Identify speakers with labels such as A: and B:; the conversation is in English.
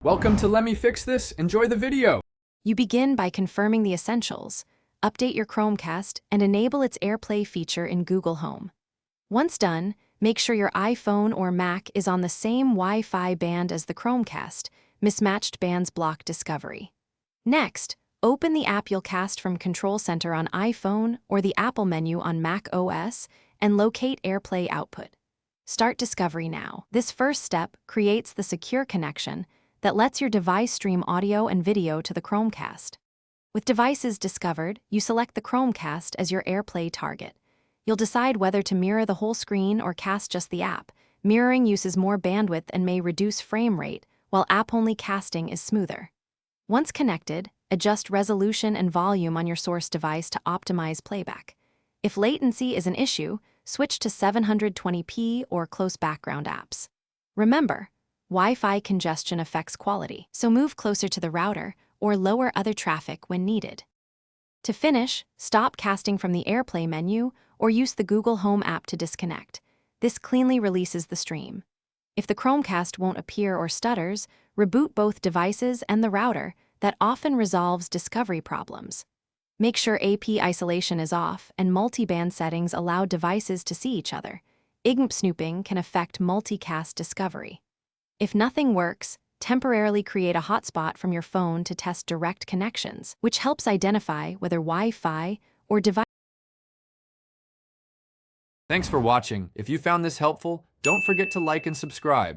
A: Welcome to Let Me Fix This. Enjoy the video.
B: You begin by confirming the essentials, update your Chromecast, and enable its Airplay feature in Google Home. Once done, make sure your iPhone or Mac is on the same Wi-Fi band as the Chromecast. Mismatched bands block discovery. Next, open the app you'll cast from Control Center on iPhone or the Apple menu on Mac OS and locate Airplay output. Start discovery now. This first step creates the secure connection that lets your device stream audio and video to the Chromecast. With devices discovered, you select the Chromecast as your Airplay target. You'll decide whether to mirror the whole screen or cast just the app. Mirroring uses more bandwidth and may reduce frame rate, while app-only casting is smoother. Once connected, adjust resolution and volume on your source device to optimize playback. If latency is an issue, switch to 720p or close background apps. Remember, Wi-Fi congestion affects quality, so move closer to the router or lower other traffic when needed. To finish, stop casting from the Airplay menu or use the Google Home app to disconnect. This cleanly releases the stream. If the Chromecast won't appear or stutters, reboot both devices and the router. That often resolves discovery problems. Make sure AP isolation is off and multiband settings allow devices to see each other. IGMP snooping can affect multicast discovery. If nothing works, temporarily create a hotspot from your phone to test direct connections, which helps identify whether Wi-Fi or device.
A: Thanks for watching. If you found this helpful, don't forget to like and subscribe.